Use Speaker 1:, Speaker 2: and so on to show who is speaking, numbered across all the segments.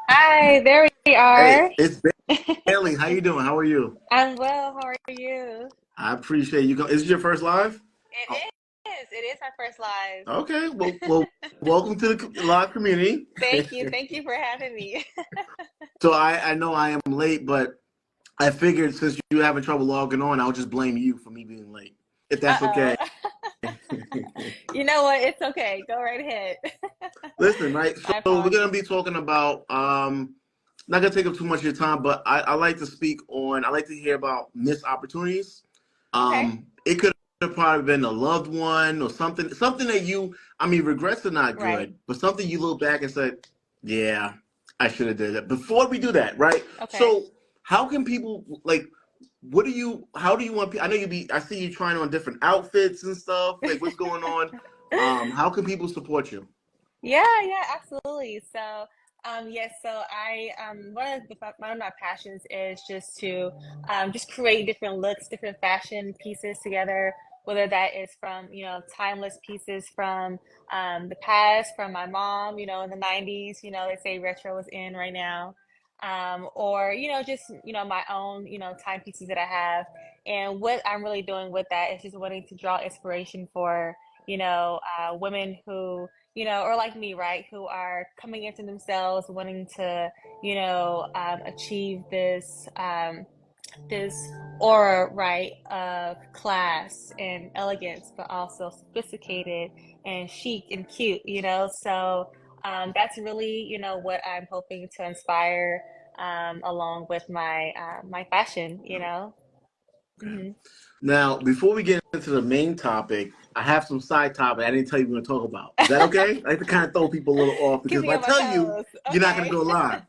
Speaker 1: Hi, there we
Speaker 2: Hey,
Speaker 1: are.
Speaker 2: it's Bailey. How you doing? How are you?
Speaker 1: I'm well. How are you?
Speaker 2: I appreciate you. Is this your first live?
Speaker 1: It
Speaker 2: Oh,
Speaker 1: is. It is my first live.
Speaker 2: okay. Well, welcome to the live community.
Speaker 1: Thank you. Thank you for having me.
Speaker 2: So I know I am late, but I figured since you're having trouble logging on, I'll just blame you for me being late, if that's okay.
Speaker 1: Uh-oh. You know what? It's okay. Go right ahead.
Speaker 2: Listen, right?
Speaker 1: My
Speaker 2: So we're gonna
Speaker 1: apologies.
Speaker 2: be talking about not gonna take up too much of your time, but I like to speak on. I like to hear about missed opportunities.
Speaker 1: Okay.
Speaker 2: It could have probably been a loved one or something that you. I mean, regrets are not
Speaker 1: Right.
Speaker 2: good, but something you look back and said, "Yeah, I should have did it." Before we do that, right?
Speaker 1: Okay.
Speaker 2: So, how can people like? What do you? How do you want? I know you be. I see you trying on different outfits and stuff. Like, what's going on? How can people support you?
Speaker 1: Yeah, absolutely. Yes, so one of my passions is just to just create different looks, different fashion pieces together, whether that is from, timeless pieces from the past, from my mom, in the 90s, they say retro is in right now. Or, just, my own, timepieces that I have. And what I'm really doing with that is just wanting to draw inspiration for, women who or like me, right, who are coming into themselves, wanting to, achieve this aura, right, of class and elegance, but also sophisticated and chic and cute, that's really, what I'm hoping to inspire, along with my fashion,
Speaker 2: Okay.
Speaker 1: hmm
Speaker 2: Now, before we get into the main topic, I have some side topic I didn't tell you we are going to talk about. Is that okay? I like to kind of throw people a little off
Speaker 1: Keep
Speaker 2: because if
Speaker 1: me
Speaker 2: I
Speaker 1: on my
Speaker 2: tell you,
Speaker 1: toes.
Speaker 2: you're not going to
Speaker 1: Okay.
Speaker 2: go live.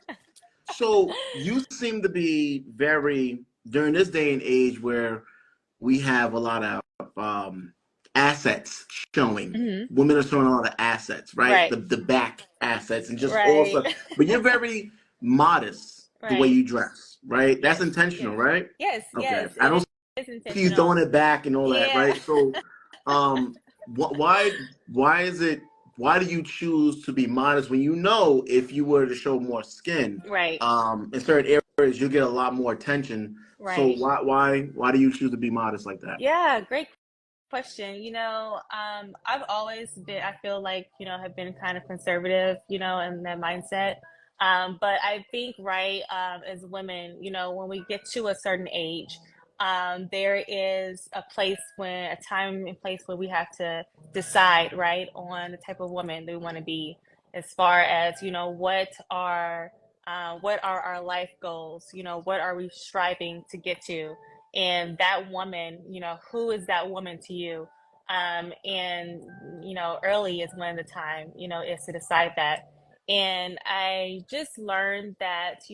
Speaker 2: So you seem to be very during this day and age where we have a lot of assets showing.
Speaker 1: hmm
Speaker 2: Women are showing a lot of assets, right?
Speaker 1: Right.
Speaker 2: The back assets and just all
Speaker 1: Right.
Speaker 2: stuff. But you're very modest the way
Speaker 1: Right.
Speaker 2: you dress, right? That's
Speaker 1: Yes,
Speaker 2: intentional,
Speaker 1: yes,
Speaker 2: right?
Speaker 1: yes,
Speaker 2: Okay.
Speaker 1: yes.
Speaker 2: I
Speaker 1: It
Speaker 2: don't
Speaker 1: is
Speaker 2: see you throwing
Speaker 1: intentional.
Speaker 2: it back and all that,
Speaker 1: Yeah.
Speaker 2: right? So, why is it? Why do you choose to be modest when you know if you were to show more skin,
Speaker 1: Right.
Speaker 2: in certain areas you get a lot more attention. So
Speaker 1: Right.
Speaker 2: why do you choose to be modest like that?
Speaker 1: Yeah, great question. I've always been, I feel like, have been kind of conservative, in that mindset. But I think, right, as women, when we get to a certain age, there is a time and place where we have to decide, right, on the type of woman that we want to be, as far as, what are our life goals? What are we striving to get to? And that woman, who is that woman to you? And early is when the time, is to decide that. And I just learned that,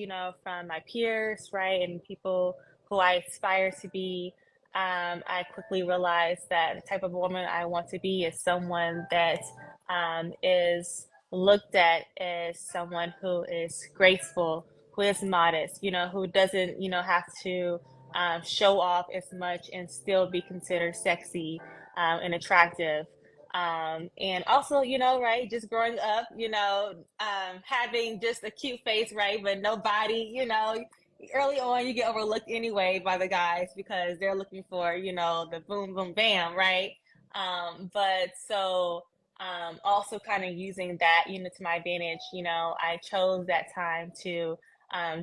Speaker 1: from my peers, right, and people who I aspire to be. I quickly realized that the type of woman I want to be is someone that is looked at as someone who is graceful, who is modest, who doesn't, have to show off as much and still be considered sexy, and attractive. And also, right, just growing up, having just a cute face, right, but no body, early on you get overlooked anyway by the guys because they're looking for, the boom, boom, bam, right? Also kind of using that, to my advantage, I chose that time to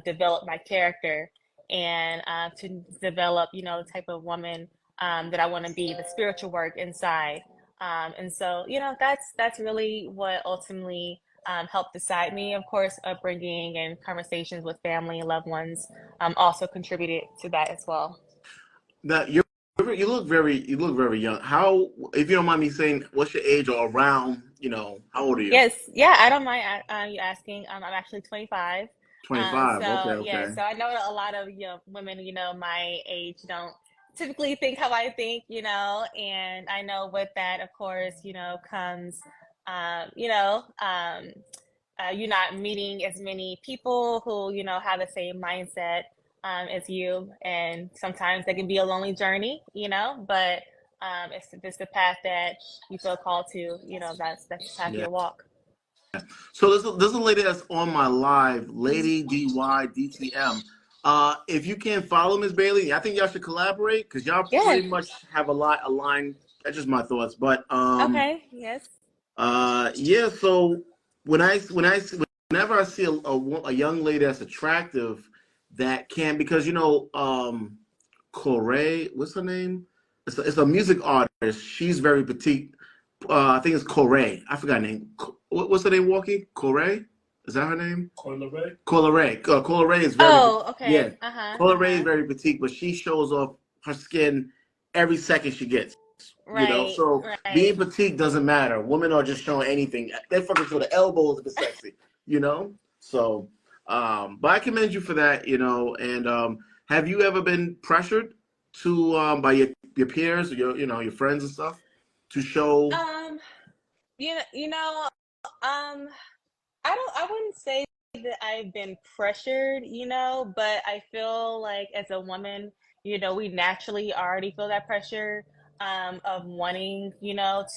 Speaker 1: develop my character and to develop, the type of woman that I want to be, the spiritual work inside. And so, that's really what ultimately helped decide me. Of course, upbringing and conversations with family and loved ones also contributed to that as well.
Speaker 2: Now you look very young. How, if you don't mind me saying, what's your age or around? How old are you?
Speaker 1: Yes, yeah, I don't mind you asking. I'm actually 25.
Speaker 2: 25. Okay,
Speaker 1: Yeah,
Speaker 2: okay.
Speaker 1: so I know a lot of women, my age don't typically think how I think, and I know with that, of course, comes, you know, you're not meeting as many people who, have the same mindset as you, and sometimes that can be a lonely journey, but if it's the path that you feel called to, that's the path
Speaker 2: Yeah.
Speaker 1: you'll walk.
Speaker 2: So there's a lady that's on my live, Lady DYDTM. If you can't follow Miss Bailey, I think y'all should collaborate because y'all
Speaker 1: Yes.
Speaker 2: pretty much have a lot aligned. That's just my thoughts. But
Speaker 1: Okay. Yes.
Speaker 2: yeah. So whenever I see a young lady that's attractive, that can because Corey, what's her name? It's a music artist. She's very petite. I think it's Corey. I forgot her name. What's her name? Walkie Corey. Is that her name? Coyle Ray. Coyle Ray. Coyle Ray is very.
Speaker 1: Oh,
Speaker 2: Yeah.
Speaker 1: okay. Uh-huh.
Speaker 2: Coyle Ray is
Speaker 1: Uh-huh.
Speaker 2: very petite, but she shows off her skin every second she gets.
Speaker 1: Right.
Speaker 2: So
Speaker 1: Right.
Speaker 2: being petite doesn't matter. Women are just showing anything. They fucking show the elbows if it's sexy. So, but I commend you for that. And have you ever been pressured to by your peers, or your friends and stuff, to show?
Speaker 1: Um, you know, I wouldn't say that I've been pressured, but I feel like as a woman, we naturally already feel that pressure of wanting,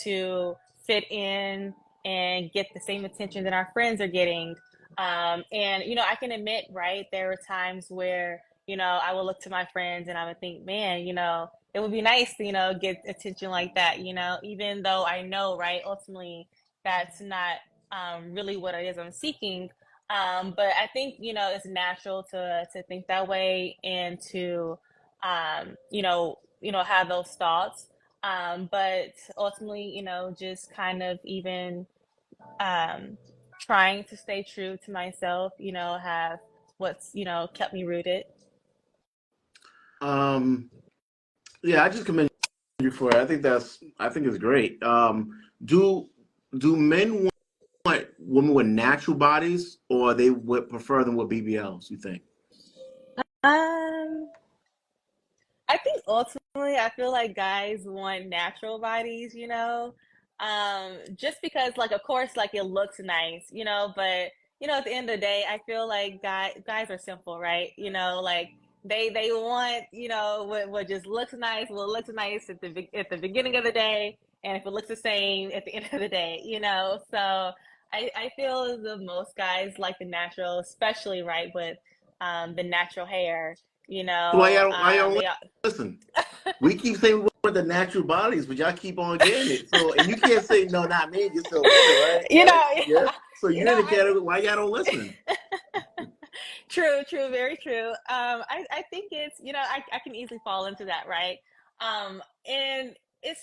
Speaker 1: to fit in and get the same attention that our friends are getting. And, I can admit, right, there were times where, I would look to my friends and I would think, man, it would be nice to, get attention like that, even though I know, right, ultimately that's not really what it is I'm seeking. But I think it's natural to think that way and to have those thoughts. But ultimately, just kind of even um, trying to stay true to myself. Have what's kept me rooted.
Speaker 2: Um, yeah, I just commend you for it. I think it's great. Do do men want women with natural bodies, or they would prefer them with BBLs? You think?
Speaker 1: Um, I think ultimately, I feel like guys want natural bodies, just because, like, of course, like it looks nice, but at the end of the day, I feel like guys are simple, right? Like they want, what just looks nice, what looks nice at the beginning of the day, and if it looks the same at the end of the day, So I feel the most guys like the natural, especially right with the natural hair.
Speaker 2: So why y'all don't
Speaker 1: They
Speaker 2: listen? We keep saying we want the natural bodies, but y'all keep on getting it. So, and you can't say no, not me. You're still women, right?
Speaker 1: you
Speaker 2: Right?
Speaker 1: know,
Speaker 2: Yeah. So
Speaker 1: you
Speaker 2: you're
Speaker 1: know,
Speaker 2: in the category. Why y'all don't listen?
Speaker 1: true, very true. I think it's, I can easily fall into that, right? And it's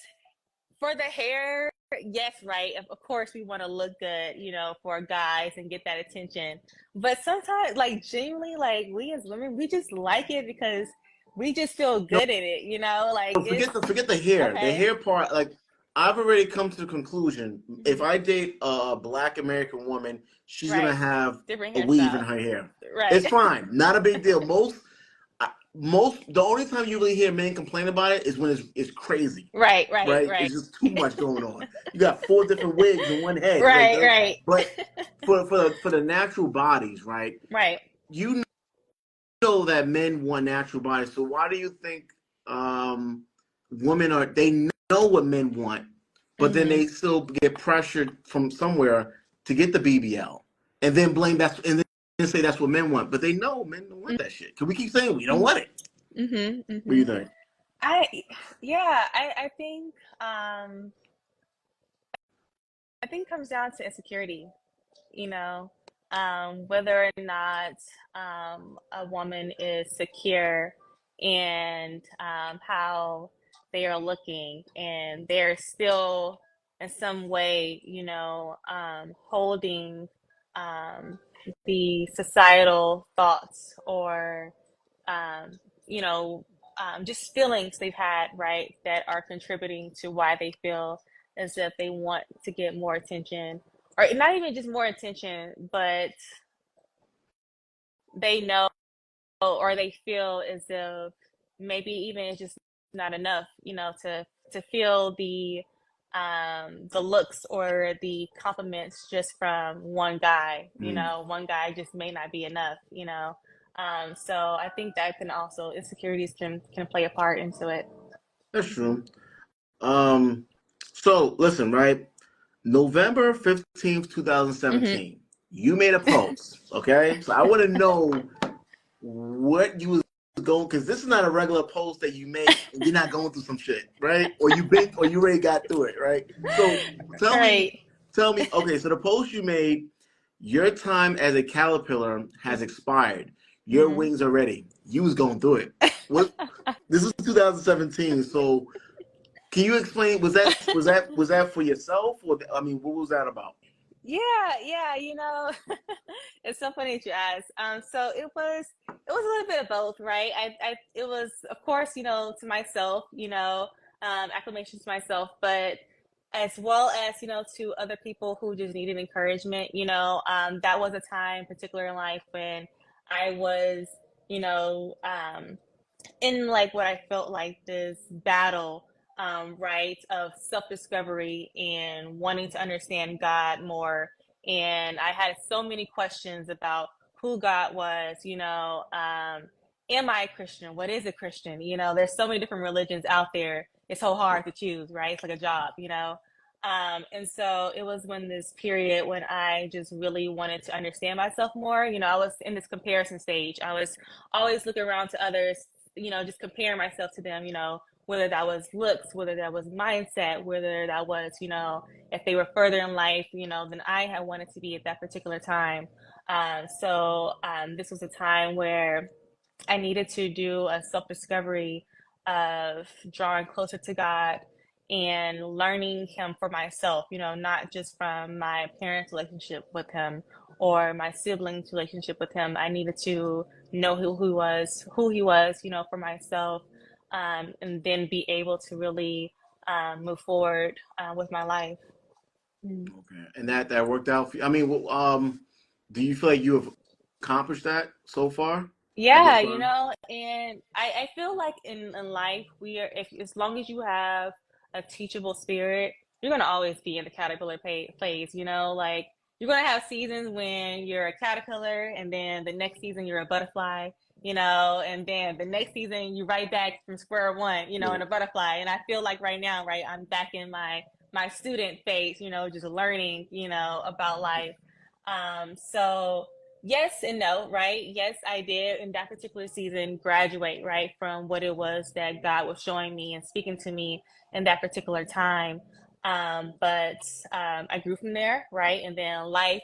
Speaker 1: for the hair, yes, right. Of course, we want to look good, for guys and get that attention. But sometimes, like, genuinely, like, we as women, we just like it because we just feel
Speaker 2: No,
Speaker 1: good in it, Like, it's
Speaker 2: forget the hair. The
Speaker 1: okay.
Speaker 2: hair part, like I've already come to the conclusion. If
Speaker 1: Hmm.
Speaker 2: I date a Black American woman, she's gonna
Speaker 1: Right.
Speaker 2: have
Speaker 1: Different
Speaker 2: a weave in
Speaker 1: hairstyle.
Speaker 2: her hair.
Speaker 1: Right.
Speaker 2: It's fine, not a big deal. The only time you really hear men complain about it is when it's crazy.
Speaker 1: Right, right,
Speaker 2: Right?
Speaker 1: right.
Speaker 2: It's just too much going on. You got four different wigs in one head. Like,
Speaker 1: Right, right.
Speaker 2: but for the natural bodies, right?
Speaker 1: Right.
Speaker 2: You know that men want natural bodies. So why do you think women they know what men want, but then
Speaker 1: Hmm.
Speaker 2: they still get pressured from somewhere to get the BBL, and then say that's what men want, but they know men don't want that shit. Cause we keep saying we don't want it.
Speaker 1: Hmm.
Speaker 2: What do
Speaker 1: Hmm.
Speaker 2: you think?
Speaker 1: I yeah, I think I think it comes down to insecurity, you know, whether or not a woman is secure and how they are looking, and they're still in some way, holding um, the societal thoughts or, um, you know, just feelings they've had, right, that are contributing to why they feel as if they want to get more attention, or not even just more attention, but they know or they feel as if maybe even it's just not enough, to feel the looks or the compliments just from one guy.
Speaker 2: Mm,
Speaker 1: One guy just may not be enough. So I think that can also insecurities can play a part into it.
Speaker 2: that's true. Um, so listen, right? November 15th,
Speaker 1: Hmm.
Speaker 2: 2017. You made a post, okay? So I want to know what you was going, because this is not a regular post that you make and you're not going through some shit, right? Or you already got through it, right? So tell me,
Speaker 1: Right.
Speaker 2: tell me, okay, so the post you made, your time as a caterpillar has expired. Your
Speaker 1: Hmm.
Speaker 2: wings are ready. You was going through it. What this is 2017, so can you explain? Was that for yourself, or I mean, what was that about?
Speaker 1: Yeah, yeah, it's so funny that you asked. So it was a little bit of both, right? It was, of course, to myself, acclamation to myself, but as well as, to other people who just needed encouragement, that was a time, particular in life when I was, you know, in like what I felt like this battle, right, of self discovery and wanting to understand God more. And I had so many questions about who God was, am I a Christian? What is a Christian? There's so many different religions out there. It's so hard to choose, right? It's like a job. And so it was when this period when I just really wanted to understand myself more. I was in this comparison stage. I was always looking around to others, just comparing myself to them, whether that was looks, whether that was mindset, whether that was, if they were further in life, than I had wanted to be at that particular time. So this was a time where I needed to do a self discovery of drawing closer to God and learning Him for myself, not just from my parents' relationship with Him or my siblings' relationship with Him. I needed to know who He was, for myself, and then be able to really move forward with my life. Mm.
Speaker 2: Okay, and that worked out for you. I mean, do you feel like you have accomplished that so far at this
Speaker 1: Yeah,
Speaker 2: time?
Speaker 1: and I feel like in life we are if as long as you have a teachable spirit, you're gonna always be in the caterpillar phase, like you're gonna have seasons when you're a caterpillar and then the next season you're a butterfly, and then the next season you right back from square one,
Speaker 2: Yeah.
Speaker 1: in a butterfly. And I feel like right now, right, I'm back in my student phase, just learning, about life. So yes and no, right? Yes, I did in that particular season graduate, right, from what it was that God was showing me and speaking to me in that particular time. But I grew from there, right? And then life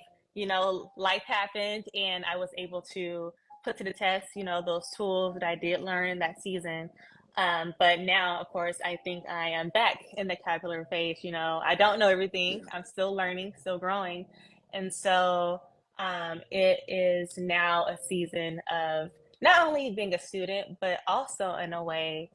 Speaker 1: happened and I was able to put to the test, those tools that I did learn in that season. But now, of course, I think I am back in the caterpillar phase. I don't know everything. I'm still learning, still growing. And so it is now a season of not only being a student, but also in a way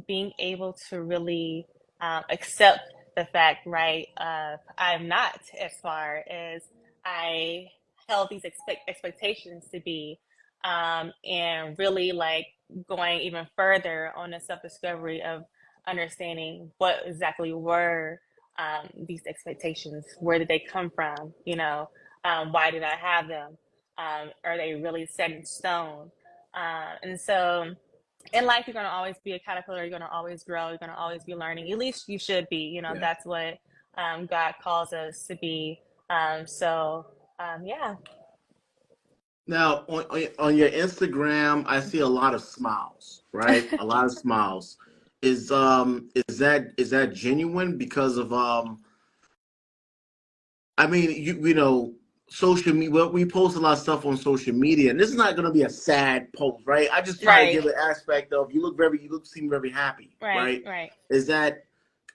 Speaker 1: being able to really accept the fact, right, of I'm not as far as I held these expectations to be, and really like going even further on the self discovery of understanding what exactly were these expectations, where did they come from, why did I have them? Are they really set in stone? And so in life, you're going to always be a caterpillar. You're going to always grow. You're going to always be learning. At least you should be.
Speaker 2: Yeah.
Speaker 1: That's what God calls us to be. Yeah.
Speaker 2: Now, on your Instagram, I see a lot of smiles, right? A lot of smiles. Is that genuine because of I mean, social media. Well, we post a lot of stuff on social media, and this is not going to be a sad post, right? I just try to
Speaker 1: Right.
Speaker 2: give an aspect of seem very happy,
Speaker 1: Right.
Speaker 2: right?
Speaker 1: Right.
Speaker 2: Is that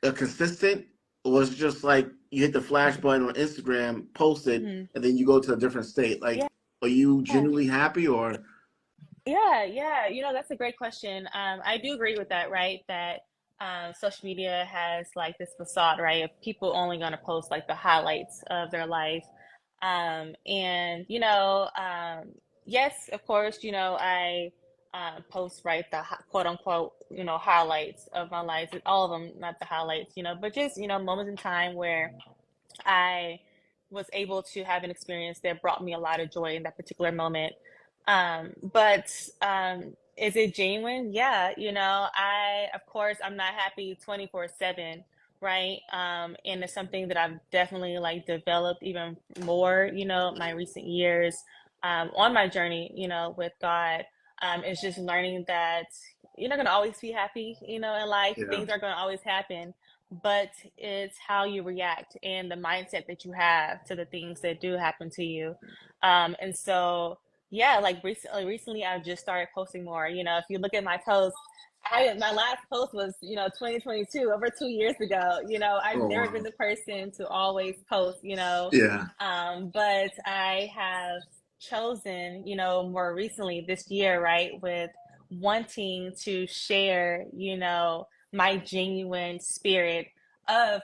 Speaker 2: a consistent, or is it just like you hit the flash button on Instagram, post it,
Speaker 1: Hmm.
Speaker 2: and then you go to a different state?
Speaker 1: Yeah.
Speaker 2: Like, are you genuinely happy, or
Speaker 1: Yeah, yeah. That's a great question. I do agree with that, right? That social media has like this facade, right? Of people only going to post like the highlights of their life. And, yes, of course, I post, right, the quote unquote, highlights of my life, all of them, not the highlights, but just, moments in time where I was able to have an experience that brought me a lot of joy in that particular moment. But is it genuine? Yeah, of course, I'm not happy 24/7 right? And it's something that I've definitely like developed even more, my recent years, on my journey, with God. It's just learning that you're not gonna always be happy, in life.
Speaker 2: Yeah.
Speaker 1: Things are gonna always happen, but it's how you react and the mindset that you have to the things that do happen to you. And so, yeah, like recently I've just started posting more. If you look at my posts, my last post was 2022, over 2 years ago. I've
Speaker 2: Oh
Speaker 1: never been
Speaker 2: wow.
Speaker 1: the person to always post.
Speaker 2: Yeah.
Speaker 1: But I have chosen, more recently this year, right, with wanting to share, my genuine spirit of,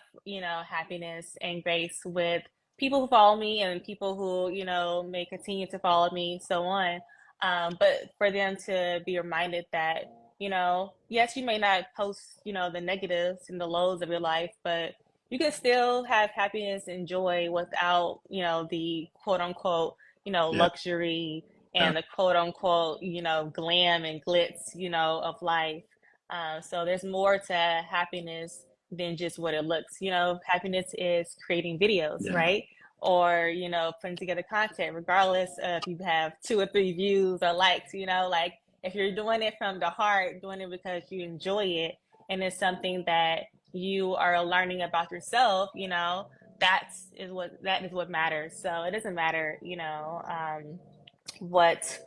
Speaker 1: happiness and grace with people who follow me and people who, may continue to follow me, so on. But for them to be reminded that, yes, you may not post, the negatives and the lows of your life, but you can still have happiness and joy without, the quote unquote,
Speaker 2: Yeah.
Speaker 1: luxury and the quote unquote, glam and glitz, of life. So there's more to happiness than just what it looks. Happiness is creating videos,
Speaker 2: Yeah.
Speaker 1: right? Or, putting together content, regardless of if you have 2 or 3 views or likes, like if you're doing it from the heart, doing it because you enjoy it, and it's something that you are learning about yourself, that is what matters. So it doesn't matter, what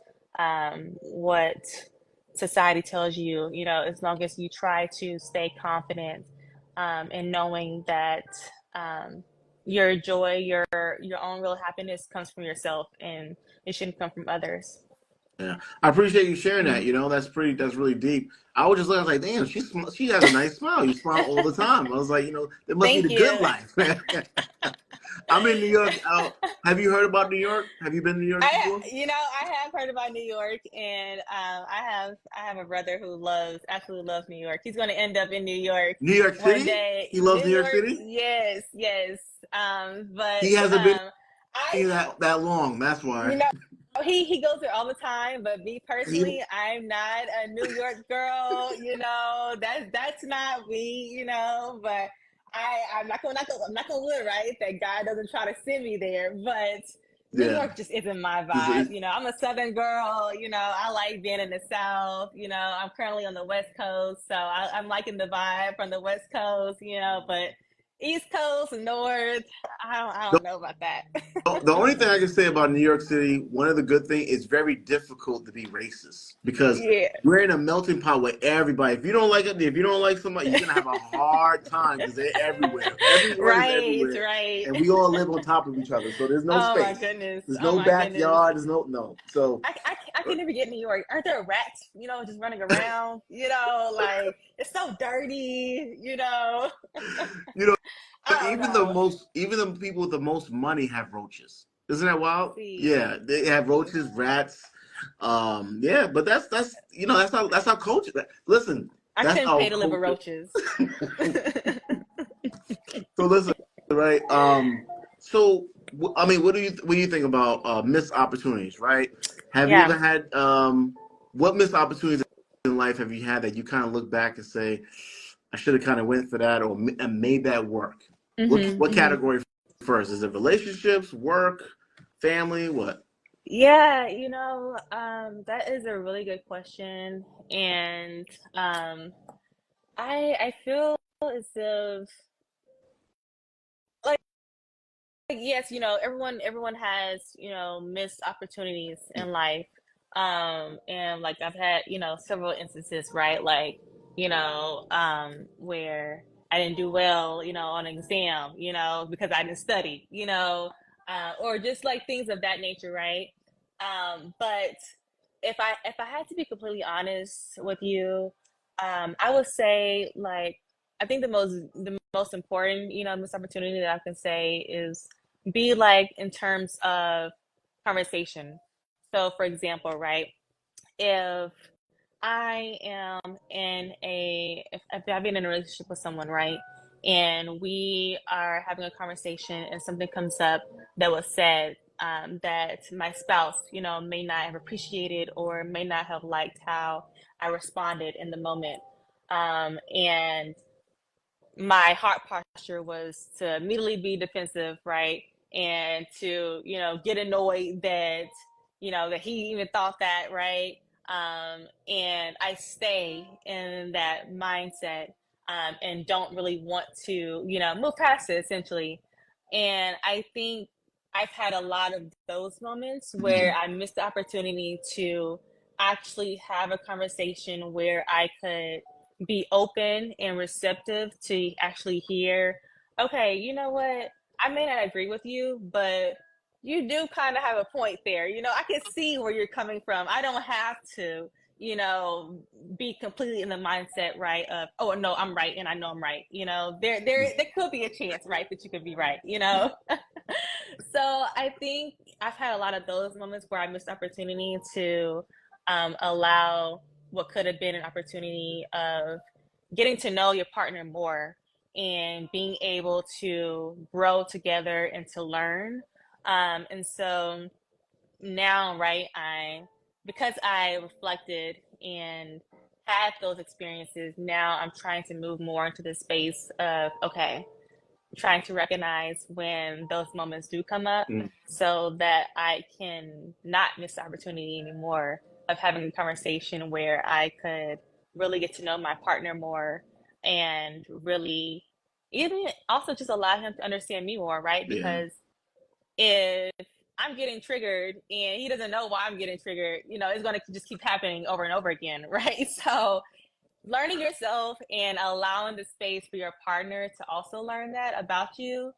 Speaker 1: society tells you, as long as you try to stay confident, in knowing that, um, your joy, your own real happiness comes from yourself, and it shouldn't come from others.
Speaker 2: Yeah, I appreciate you sharing that.
Speaker 1: Mm.
Speaker 2: That's really deep. I was just looking, I was like, damn, she has a nice smile. You smile all the time. I was like, that must be
Speaker 1: Thank
Speaker 2: the good
Speaker 1: you.
Speaker 2: life. I'm in New York. Have you heard about New York? Have you been to New York
Speaker 1: I,
Speaker 2: before?
Speaker 1: I have heard about New York, and I have a brother who absolutely loves New York. He's going to end up in New York
Speaker 2: New York
Speaker 1: one
Speaker 2: City?
Speaker 1: day.
Speaker 2: He loves
Speaker 1: New
Speaker 2: New York
Speaker 1: York,
Speaker 2: City?
Speaker 1: yes, yes. But
Speaker 2: He hasn't been
Speaker 1: I,
Speaker 2: here that long. That's
Speaker 1: you
Speaker 2: why.
Speaker 1: know, he goes there all the time. But me
Speaker 2: He,
Speaker 1: personally, I'm not a New York girl. That's not me. But I'm not gonna wood, right, that God doesn't try to send me there. But New
Speaker 2: yeah.
Speaker 1: York just isn't my
Speaker 2: It's-
Speaker 1: vibe.
Speaker 2: it's-
Speaker 1: I'm a Southern girl. I like being in the South. I'm currently on the West Coast, so I'm liking the vibe from the West Coast. But East Coast, North, I don't know about that.
Speaker 2: The only thing I can say about New York City, one of the good things, it's very difficult to be racist because
Speaker 1: Yeah.
Speaker 2: we're in a melting pot with everybody. If you don't like somebody, you're gonna have a hard time because they're everywhere. Everyone is
Speaker 1: Right,
Speaker 2: everywhere,
Speaker 1: right.
Speaker 2: and we all live on top of each other. So there's no
Speaker 1: Oh my
Speaker 2: space.
Speaker 1: goodness.
Speaker 2: There's
Speaker 1: Oh
Speaker 2: no
Speaker 1: my goodness.
Speaker 2: backyard. There's no. So
Speaker 1: I can never get New York. Aren't there rats, just running around? Like it's so dirty.
Speaker 2: you know,
Speaker 1: I don't know.
Speaker 2: even the people with the most money have roaches. Isn't that wild?
Speaker 1: See,
Speaker 2: Yeah, they have roaches, rats. Yeah, but that's our culture. Listen,
Speaker 1: I
Speaker 2: that's
Speaker 1: couldn't
Speaker 2: our
Speaker 1: pay to live with
Speaker 2: culture.
Speaker 1: roaches.
Speaker 2: So listen, right? So I mean, what do you think about missed opportunities? Right? Have you
Speaker 1: Yeah.
Speaker 2: ever had what missed opportunities in life have you had that you kind of look back and say, I should have kind of went for that or and made that work?
Speaker 1: Hmm.
Speaker 2: What
Speaker 1: Hmm.
Speaker 2: category first? Is it relationships, work, family? What?
Speaker 1: Yeah, that is a really good question. And I feel as if, like, yes, everyone has, missed opportunities in life. And like I've had, several instances, right? Like, where I didn't do well, on an exam, because I didn't study, or just like things of that nature, right? But if I had to be completely honest with you, I would say, like, I think the most important, missed opportunity that I can say is be like in terms of conversation. So, for example, right, if I am if I've been in a relationship with someone, right, and we are having a conversation and something comes up that was said, that my spouse, may not have appreciated or may not have liked how I responded in the moment. And my heart posture was to immediately be defensive, right? And to, get annoyed that, that he even thought that, right? And I stay in that mindset, and don't really want to, move past it essentially. And I think I've had a lot of those moments where I missed the opportunity to actually have a conversation where I could be open and receptive to actually hear, okay, you know what? I may not agree with you, but you do kind of have a point there. I can see where you're coming from. I don't have to, be completely in the mindset, right, of, oh no, I'm right and I know I'm right. There could be a chance, right, that you could be right. So I think I've had a lot of those moments where I missed opportunity to allow what could have been an opportunity of getting to know your partner more and being able to grow together and to learn. And so now, right, because I reflected and had those experiences, now I'm trying to move more into the space of, okay, trying to recognize when those moments do come up so that I can not miss the opportunity anymore of having a conversation where I could really get to know my partner more and really even also just allow him to understand me more, right?
Speaker 2: Yeah.
Speaker 1: Because if I'm getting triggered and he doesn't know why I'm getting triggered, it's going to just keep happening over and over again, right? So learning yourself and allowing the space for your partner to also learn that about you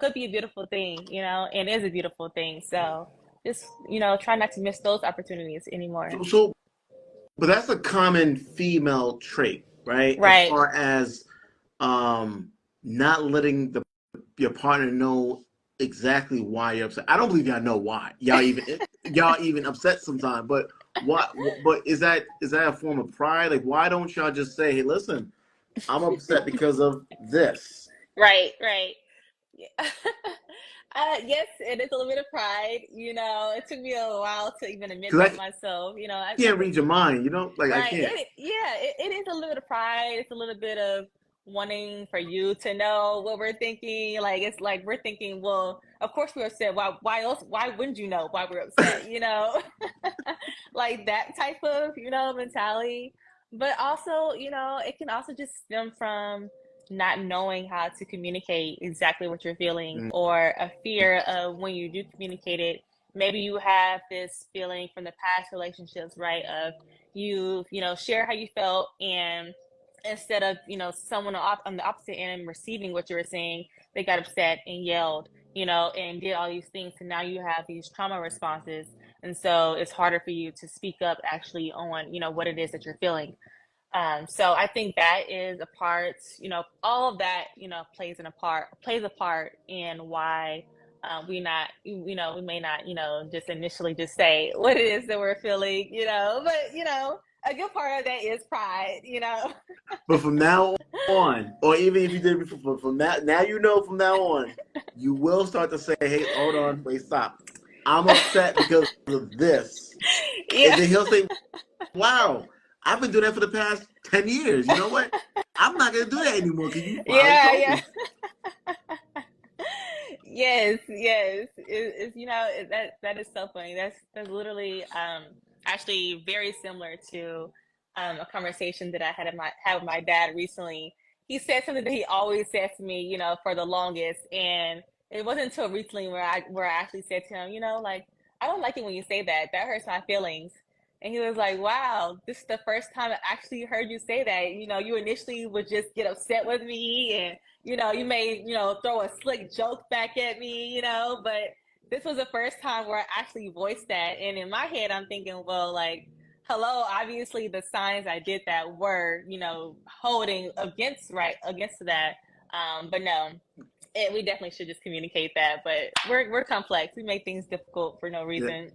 Speaker 1: could be a beautiful thing, and is a beautiful thing. So just, try not to miss those opportunities anymore.
Speaker 2: But that's a common female trait, right? As
Speaker 1: Right.
Speaker 2: far as not letting your partner know exactly why you're upset. I don't believe y'all know why. Y'all even upset sometimes. But what? But is that a form of pride? Like, why don't y'all just say, "Hey, listen, I'm upset because of this."
Speaker 1: Right. Right. Yeah. Yes, it is a little bit of pride. It took me a while to even admit
Speaker 2: Because
Speaker 1: that
Speaker 2: I
Speaker 1: myself. I
Speaker 2: can't read your mind. Like I
Speaker 1: right.
Speaker 2: can't.
Speaker 1: It is a little bit of pride. It's a little bit of wanting for you to know what we're thinking. Like it's like we're thinking, well, of course we're upset. Why else? Why wouldn't you know why we're upset? Like that type of mentality. But also, it can also just stem from not knowing how to communicate exactly what you're feeling,
Speaker 2: Mm,
Speaker 1: or a fear of when you do communicate it. Maybe you have this feeling from the past relationships, right? Of share how you felt, and instead of someone on the opposite end receiving what you were saying, they got upset and yelled, and did all these things, and now you have these trauma responses, and so it's harder for you to speak up actually on what it is that you're feeling. So I think that is a part, all of that, plays a part in why we may not, just initially just say what it is that we're feeling, but a good part of that is pride.
Speaker 2: But from now on, or even if you did it before, from now from now on, you will start to say, "Hey, hold on, wait, stop. I'm upset because of this," and
Speaker 1: Yeah,
Speaker 2: then he'll say, "Wow, I've been doing that for the past 10 years. You know what? I'm not gonna do that anymore because you finally
Speaker 1: yeah,
Speaker 2: told
Speaker 1: yeah.
Speaker 2: me."
Speaker 1: Yes, yes. That is so funny. That's literally actually very similar to a conversation that I had with my dad recently. He said something that he always says to me, for the longest, and it wasn't until recently where I actually said to him, like, I don't like it when you say that. That hurts my feelings. And he was like, "Wow, this is the first time I actually heard you say that. You initially would just get upset with me, and you may, throw a slick joke back at me, but this was the first time where I actually voiced that." And in my head, I'm thinking, well, like, hello, obviously the signs I did that were, holding against that. But no, we definitely should just communicate that. But we're complex. We make things difficult for no
Speaker 2: Yeah.
Speaker 1: reason.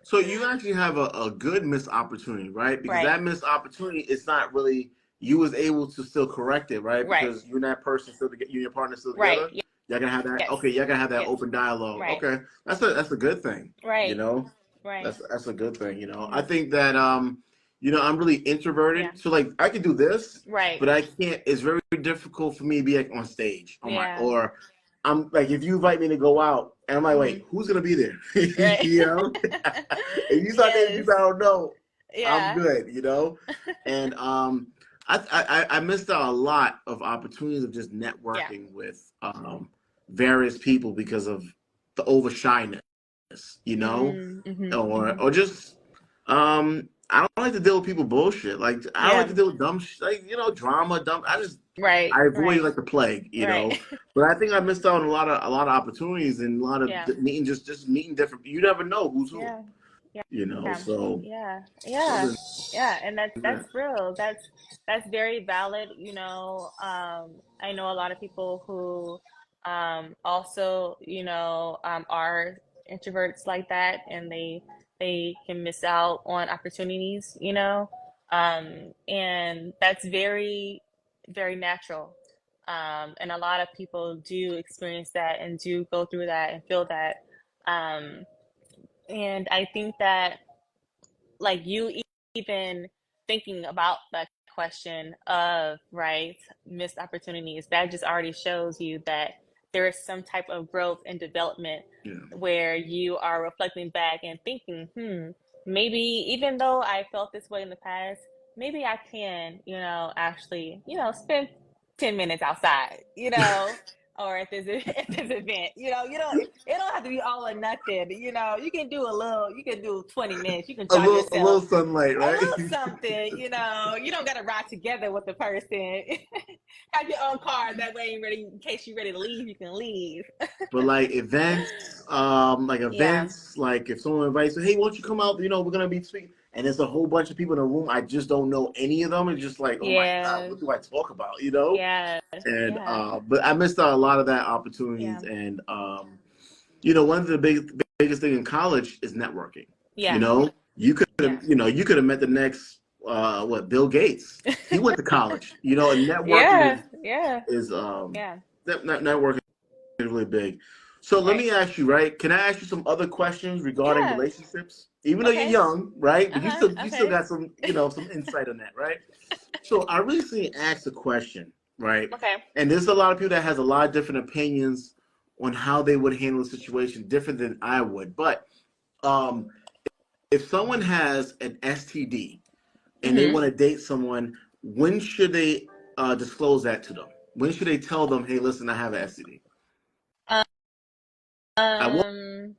Speaker 2: So you actually have a good missed opportunity, right? Because
Speaker 1: Right,
Speaker 2: that missed opportunity, it's not really you was able to still correct it, right?
Speaker 1: right,
Speaker 2: Because you and that person still together, you and your partner still
Speaker 1: right.
Speaker 2: together. Y'all gonna have that.
Speaker 1: Yes,
Speaker 2: Okay, y'all gonna have that
Speaker 1: yes,
Speaker 2: open dialogue.
Speaker 1: right,
Speaker 2: Okay, that's a good thing. You
Speaker 1: right,
Speaker 2: know,
Speaker 1: right.
Speaker 2: that's a good thing. I
Speaker 1: Mm-hmm.
Speaker 2: think that I'm really
Speaker 1: Yeah.
Speaker 2: introverted. So like I can do this,
Speaker 1: Right.
Speaker 2: but I can't. It's very difficult for me to be like on stage on my
Speaker 1: Yeah.
Speaker 2: or I'm like if you invite me to go out and I'm like,
Speaker 1: Hmm.
Speaker 2: wait, who's gonna be there?
Speaker 1: Right.
Speaker 2: you know, if you start naming
Speaker 1: Yes.
Speaker 2: people I don't know, I'm
Speaker 1: Yeah.
Speaker 2: good. And I missed out a lot of opportunities of just
Speaker 1: Yeah.
Speaker 2: networking with various people because of the over shyness,
Speaker 1: Mm-hmm. Hmm.
Speaker 2: or just I don't like to deal with people bullshit. Like I don't like
Speaker 1: Yeah.
Speaker 2: to deal with dumb shit, like drama, dumb.
Speaker 1: Right.
Speaker 2: I avoid it
Speaker 1: Right.
Speaker 2: like the plague.
Speaker 1: Right.
Speaker 2: But I think I missed out on a lot of opportunities and a lot of
Speaker 1: Yeah.
Speaker 2: meeting just meeting different. You never know who's who.
Speaker 1: Yeah. Yeah.
Speaker 2: So
Speaker 1: Yeah.
Speaker 2: other
Speaker 1: Yeah. Yeah. And
Speaker 2: than
Speaker 1: that's
Speaker 2: that,
Speaker 1: real. That's very valid. I know a lot of people who also, are introverts like that, and they can miss out on opportunities. And that's very, very natural. And a lot of people do experience that and do go through that and feel that. Um, and I think that, like, even thinking about that question of, right, missed opportunities, that just already shows you that there is some type of growth and development
Speaker 2: yeah.
Speaker 1: where you are reflecting back and thinking, maybe even though I felt this way in the past, maybe I can, actually, spend 10 minutes outside, or at this at this event. It don't have to be all or nothing. You can do a little, you can do 20 minutes, you can
Speaker 2: A
Speaker 1: charge
Speaker 2: little
Speaker 1: yourself
Speaker 2: sunlight,
Speaker 1: a
Speaker 2: right?
Speaker 1: little something. You don't gotta ride together with the person. Have your own car, that way in case you're ready to leave, you can leave.
Speaker 2: But like
Speaker 1: Yeah.
Speaker 2: events, like if someone invites you, hey, won't you come out? We're gonna be speaking, and there's a whole bunch of people in the room. I just don't know any of them. It's just like, oh my god,
Speaker 1: Yeah.
Speaker 2: what do I talk about?
Speaker 1: Yeah.
Speaker 2: And
Speaker 1: Yeah.
Speaker 2: but I missed out a lot of that
Speaker 1: Yeah.
Speaker 2: opportunities, and one of the biggest thing in college is networking. You
Speaker 1: Yeah.
Speaker 2: know,
Speaker 1: Yeah.
Speaker 2: you could have met the next Bill Gates. He went to college. And networking
Speaker 1: Yeah.
Speaker 2: is
Speaker 1: Yeah.
Speaker 2: is
Speaker 1: Yeah.
Speaker 2: networking is really big. So let
Speaker 1: Right.
Speaker 2: me ask you, right? Can I ask you some other questions regarding
Speaker 1: Yeah.
Speaker 2: relationships? Even though you're
Speaker 1: Okay.
Speaker 2: young, right? But
Speaker 1: Uh-huh.
Speaker 2: you still
Speaker 1: Okay.
Speaker 2: got some some insight on that, right? So I recently asked a question, right?
Speaker 1: Okay.
Speaker 2: And there's a lot of people that has a lot of different opinions on how they would handle a situation different than I would. But um, if someone has an STD and they
Speaker 1: Mm-hmm.
Speaker 2: want to date someone, when should they disclose that to them? When should they tell them, hey, listen, I have an STD? I
Speaker 1: Um.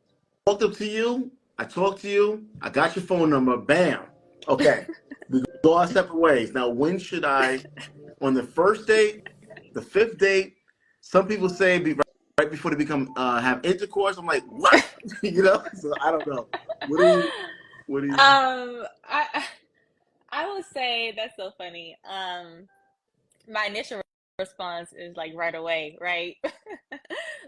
Speaker 2: walked up to you, I talked to you, I got your phone number, bam. Okay, we go our separate ways. Now, when should I, on the first date, the fifth date, some people say right before they become have intercourse. I'm like, what? So I don't know. What do you? What do you?
Speaker 1: I would say that's so funny. My initial response is like right away, right?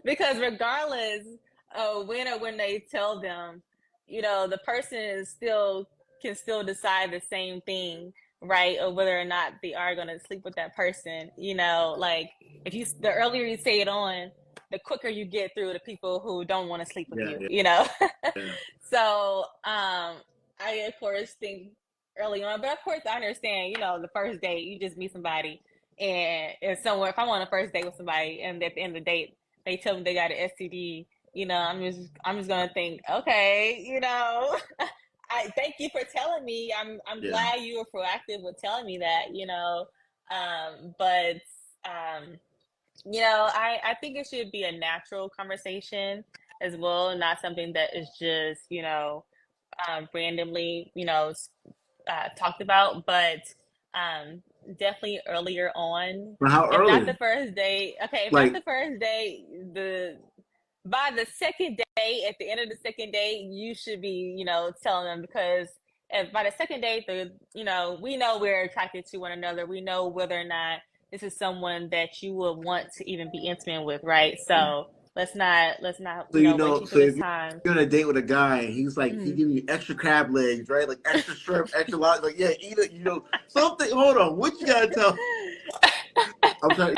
Speaker 1: Because regardless of when they tell them, the person is still can still decide the same thing, right? Or whether or not they are going to sleep with that person. Like, if the earlier you say it on, the quicker you get through the people who don't want to sleep with
Speaker 2: Yeah,
Speaker 1: you.
Speaker 2: yeah,
Speaker 1: So, I of course think early on, but of course I understand, the first date, you just meet somebody, and if I'm on a first date with somebody and at the end of the date they tell me they got an STD, I'm just gonna think, okay, I thank you for telling me. I'm
Speaker 2: yeah.
Speaker 1: glad you were proactive with telling me that, but I think it should be a natural conversation as well, not something that is just, randomly, talked about, but definitely earlier on.
Speaker 2: But how
Speaker 1: If not the
Speaker 2: early?
Speaker 1: first day, okay, if not
Speaker 2: Like,
Speaker 1: the first day, by the second day, at the end of the second day, you should be, telling them, because if by the second day, we know we're attracted to one another. We know whether or not this is someone that you would want to even be intimate with, right? So let's not, waste each
Speaker 2: so
Speaker 1: other's
Speaker 2: if
Speaker 1: time.
Speaker 2: you're on a date with a guy and he's like, he
Speaker 1: Mm.
Speaker 2: giving you extra crab legs, right? Like extra shrimp, extra lot. Like, yeah, eat it. Something. Hold on. What you gotta tell? I'm trying.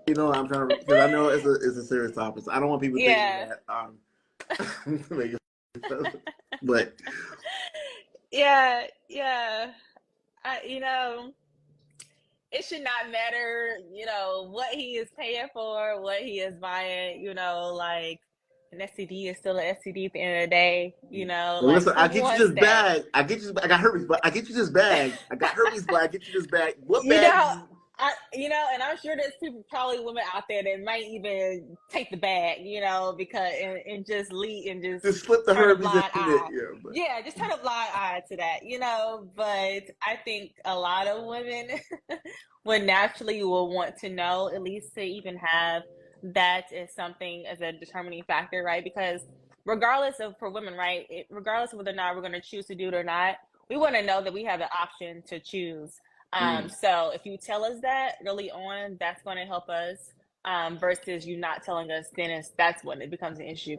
Speaker 2: I'm trying to because I know it's a serious topic. So I don't want people thinking
Speaker 1: Yeah.
Speaker 2: that. But
Speaker 1: Yeah, yeah. you know, it should not matter, what he is paying for, what he is buying, like an STD is still an STD at the end of the day,
Speaker 2: But
Speaker 1: like
Speaker 2: listen, I
Speaker 1: who
Speaker 2: get you
Speaker 1: wants
Speaker 2: this
Speaker 1: that?
Speaker 2: bag. I got herpes, but I get you this bag. I got herpes, but I get you this bag. What
Speaker 1: You
Speaker 2: bag do
Speaker 1: know,
Speaker 2: you
Speaker 1: and I'm sure there's people, probably women out there that might even take the bag, because and just leave and just
Speaker 2: just slip the
Speaker 1: turn a
Speaker 2: herpes in
Speaker 1: blind
Speaker 2: there?
Speaker 1: eye.
Speaker 2: Yeah, but
Speaker 1: Yeah, just turn a blind eye to that, But I think a lot of women would naturally will want to know, at least to even have that as something as a determining factor, right? Because regardless of for women, right, regardless of whether or not we're going to choose to do it or not, we want to know that we have the option to choose.
Speaker 2: mm.
Speaker 1: So if you tell us that early on, that's going to help us. Versus you not telling us, then that's when it becomes an issue.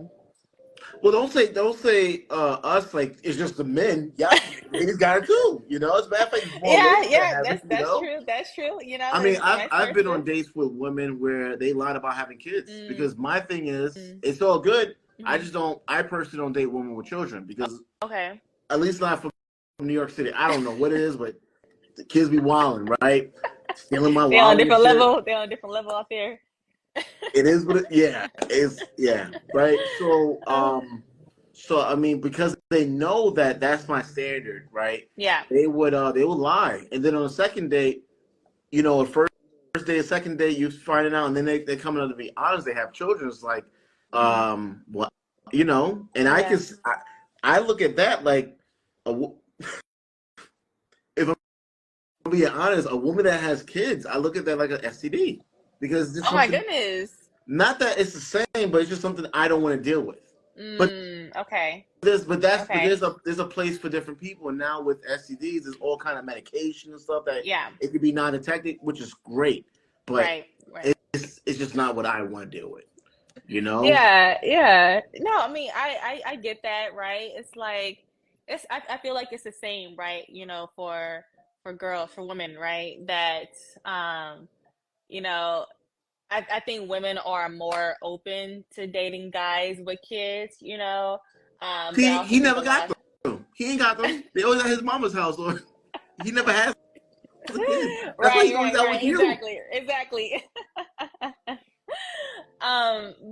Speaker 2: Well, don't say us like it's just the men. Yeah, ladies got it too. As a matter of fact, it's more
Speaker 1: Yeah,
Speaker 2: ladies that
Speaker 1: yeah,
Speaker 2: have it.
Speaker 1: that's true. That's true.
Speaker 2: I mean,
Speaker 1: And
Speaker 2: I've
Speaker 1: vice
Speaker 2: I've been
Speaker 1: versa.
Speaker 2: on dates with women where they lied about having kids
Speaker 1: Mm,
Speaker 2: because my thing is
Speaker 1: mm,
Speaker 2: it's all good. I
Speaker 1: mm.
Speaker 2: just don't. I personally don't date women with children because
Speaker 1: Okay.
Speaker 2: at least not from New York City. I don't know what it is, but the kids be wilding, right? Stealing my
Speaker 1: They're on a
Speaker 2: wallet and
Speaker 1: different
Speaker 2: shit.
Speaker 1: level. They're on a different level out there.
Speaker 2: It is what it, yeah, it's yeah, right. So I mean, because they know that that's my standard, right?
Speaker 1: Yeah.
Speaker 2: They would lie, and then on the second date, first day, second day, you find it out, and then they come out to be honest. They have children. It's like,
Speaker 1: Hmm.
Speaker 2: what, and
Speaker 1: Yeah.
Speaker 2: I look at that like, a, if I'm being honest, a woman that has kids, I look at that like an STD because it's
Speaker 1: Oh my
Speaker 2: something.
Speaker 1: goodness.
Speaker 2: Not that it's the same, but it's just something I don't want to deal with. But
Speaker 1: Okay. Okay.
Speaker 2: there's a place for different people, and now with STDs, there's all kind of medication and stuff that
Speaker 1: Yeah.
Speaker 2: it could be non-detected, which is great. But
Speaker 1: Right. Right.
Speaker 2: it's just not what I want to deal with. You know?
Speaker 1: Yeah, yeah. No, I mean, I get that, right? It's like I feel like it's the same, right? For girls, for women, right? That you know, I think women are more open to dating guys with kids, but I also
Speaker 2: He
Speaker 1: think a
Speaker 2: never got
Speaker 1: lot.
Speaker 2: them. He ain't got them. They always at his mama's house, or he never has the kids. That's why
Speaker 1: Right,
Speaker 2: he's always
Speaker 1: right,
Speaker 2: out
Speaker 1: right.
Speaker 2: with you.
Speaker 1: Exactly, exactly.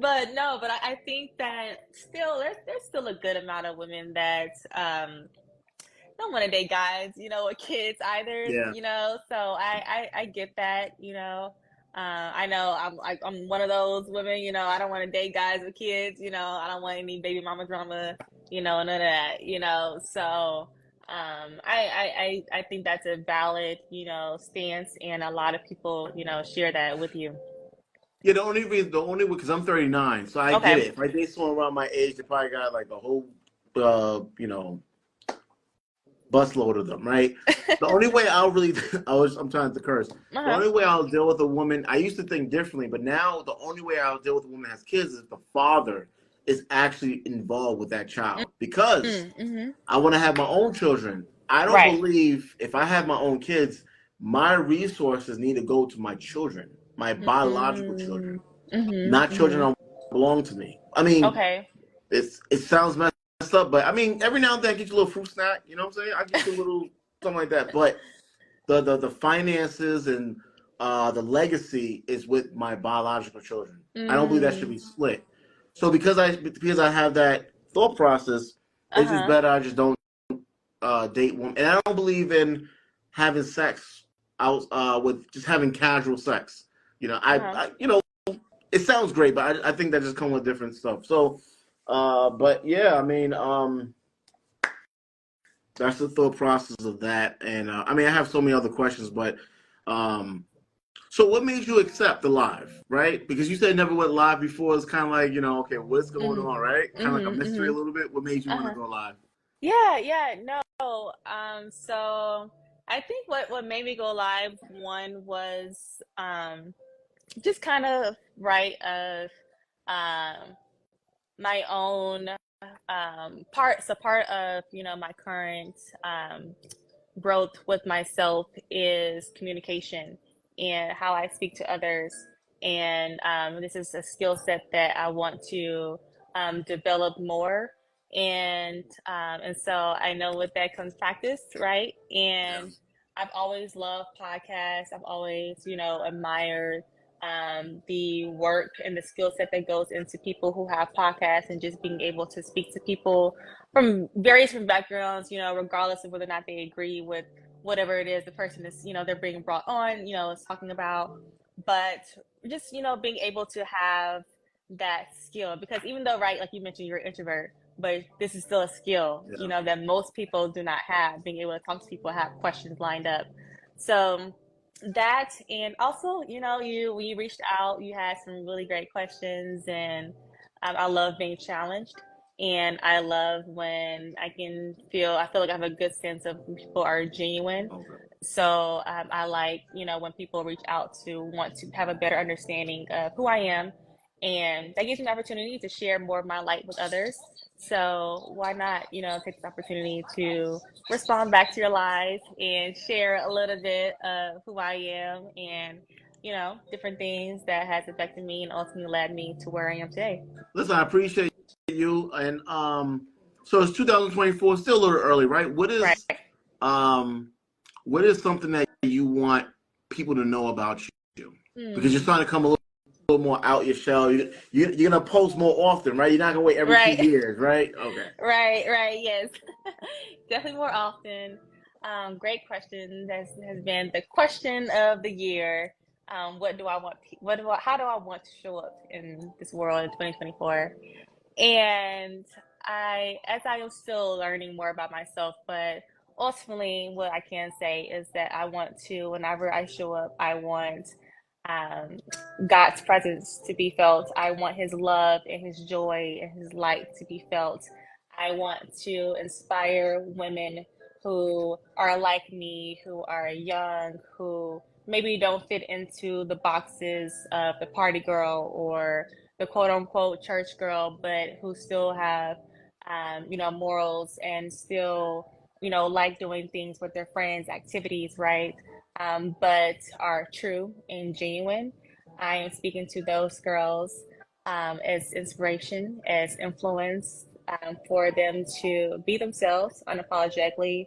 Speaker 1: But no, but I think that still there's still a good amount of women that don't want to date guys, with kids either,
Speaker 2: Yeah.
Speaker 1: So I get that, I know I'm one of those women, I don't want to date guys with kids, I don't want any baby mama drama, none of that, So I think that's a valid, stance, and a lot of people, share that with you.
Speaker 2: Yeah, the only because I'm 39, so I get
Speaker 1: Okay.
Speaker 2: it. If I date someone around my age, they probably got like a whole, busload of them, right? The only way I'll really, I'm trying to curse. The
Speaker 1: Uh-huh.
Speaker 2: only way I'll deal with a woman, I used to think differently, but now the only way I'll deal with a woman that has kids is if the father is actually involved with that child because
Speaker 1: Mm-hmm.
Speaker 2: I want to have my own children. I don't
Speaker 1: Right.
Speaker 2: believe if I have my own kids, my resources need to go to my children, my biological children,
Speaker 1: Mm-hmm.
Speaker 2: not children
Speaker 1: Mm-hmm.
Speaker 2: that belong to me. I mean,
Speaker 1: Okay.
Speaker 2: it sounds messed up, but I mean, every now and then I get you a little fruit snack. You know what I'm saying? I get you a little something like that. But the finances and the legacy is with my biological children. I don't believe that should
Speaker 1: Mm.
Speaker 2: be split. So because I have that thought process, it's just
Speaker 1: Uh-huh.
Speaker 2: better I just don't date women. And I don't believe in having sex out with just having casual sex.
Speaker 1: Uh-huh.
Speaker 2: It sounds great, but I think that just comes with different stuff. So, but yeah, I mean, that's the thought process of that. And I mean, I have so many other questions, but um, so what made you accept the live, right? Because you said it never went live before. It's kind of like, okay, what's going
Speaker 1: Mm-hmm.
Speaker 2: on, right? Kind of like a
Speaker 1: Mm-hmm.
Speaker 2: mystery
Speaker 1: Mm-hmm.
Speaker 2: a little bit. What made you want to
Speaker 1: Uh-huh.
Speaker 2: go live?
Speaker 1: Yeah, yeah, no. So I think what made me go live, one was just kind of right of um my own parts a part of, my current growth with myself is communication and how I speak to others. And this is a skill set that I want to develop more. And so I know with that comes practice, right?
Speaker 2: Yeah.
Speaker 1: And I've always loved podcasts. I've always, admired the work and the skill set that goes into people who have podcasts and just being able to speak to people from various different backgrounds, regardless of whether or not they agree with whatever it is the person is, they're being brought on, is talking about. But just, being able to have that skill, because even though, right, like you mentioned, you're an introvert, but this is still a skill,
Speaker 2: Yeah.
Speaker 1: that most people do not have, being able to talk to people, have questions lined up. So that, and also, when you reached out, you had some really great questions, and I love being challenged. And I love when I feel like I have a good sense of when people are genuine.
Speaker 2: Okay.
Speaker 1: So I like, when people reach out to want to have a better understanding of who I am. And that gives me an opportunity to share more of my light with others. So why not, take this opportunity to respond back to your lives and share a little bit of who I am and, different things that has affected me and ultimately led me to where I am today.
Speaker 2: Listen, I appreciate you. And so it's 2024, still a little early, right?
Speaker 1: Right.
Speaker 2: Um what is something that you want people to know about you? Because you're starting to come a little more out your shell. You're gonna post more often, right? You're not gonna wait every 2 years, right? Okay.
Speaker 1: Right, yes. Definitely more often. Great question. Has been the question of the year. What do I want? How do I want to show up in this world in 2024? And as I am still learning more about myself, but ultimately, what I can say is that I want to, whenever I show up, I want um, God's presence to be felt. I want His love and His joy and His light to be felt. I want to inspire women who are like me, who are young, who maybe don't fit into the boxes of the party girl or the quote unquote church girl, but who still have, morals and still, like doing things with their friends, activities, right? But are true and genuine. I am speaking to those girls as inspiration, as influence for them to be themselves unapologetically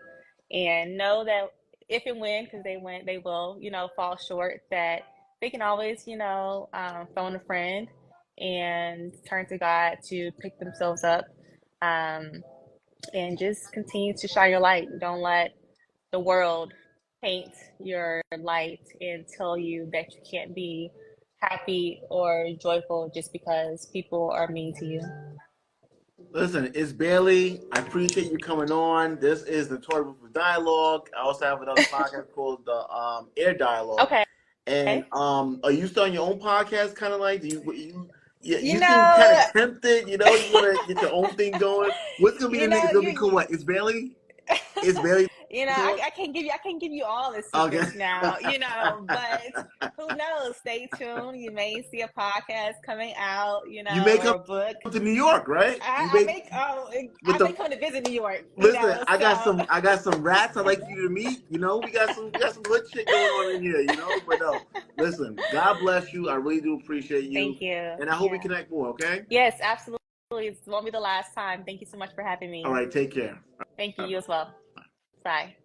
Speaker 1: and know that if and when, because they will, fall short, that they can always, phone a friend and turn to God to pick themselves up, um, and just continue to shine your light. Don't let the world paint your light and tell you that you can't be happy or joyful just because people are mean to you.
Speaker 2: Listen, it's Bailey. I appreciate you coming on. This is the Tory Roof Dialogue. I also have another podcast called the Air Dialogue.
Speaker 1: Okay.
Speaker 2: And are you starting your own podcast? Kind of like, you
Speaker 1: You
Speaker 2: seem kind
Speaker 1: know,
Speaker 2: of tempted. You want to get your own thing going. What's gonna be the name? It's gonna be called what? It's Bailey. It's Bailey. Talk?
Speaker 1: I can't give you all the
Speaker 2: Okay.
Speaker 1: secrets now, but who knows? Stay tuned. You may see a podcast coming out,
Speaker 2: You may
Speaker 1: or
Speaker 2: come
Speaker 1: a book.
Speaker 2: to New York, right? You
Speaker 1: I
Speaker 2: may
Speaker 1: may
Speaker 2: with
Speaker 1: I may
Speaker 2: the
Speaker 1: come to visit New York,
Speaker 2: listen. I got
Speaker 1: so
Speaker 2: some rats I'd like you to meet. We got some good shit going on in here. But no, listen. God bless you. I really do appreciate you,
Speaker 1: thank you.
Speaker 2: and I hope we connect more. Okay.
Speaker 1: Yes, absolutely. It won't be the last time. Thank you so much for having
Speaker 2: All
Speaker 1: me.
Speaker 2: right. Take care.
Speaker 1: Thank you. You as well. Bye.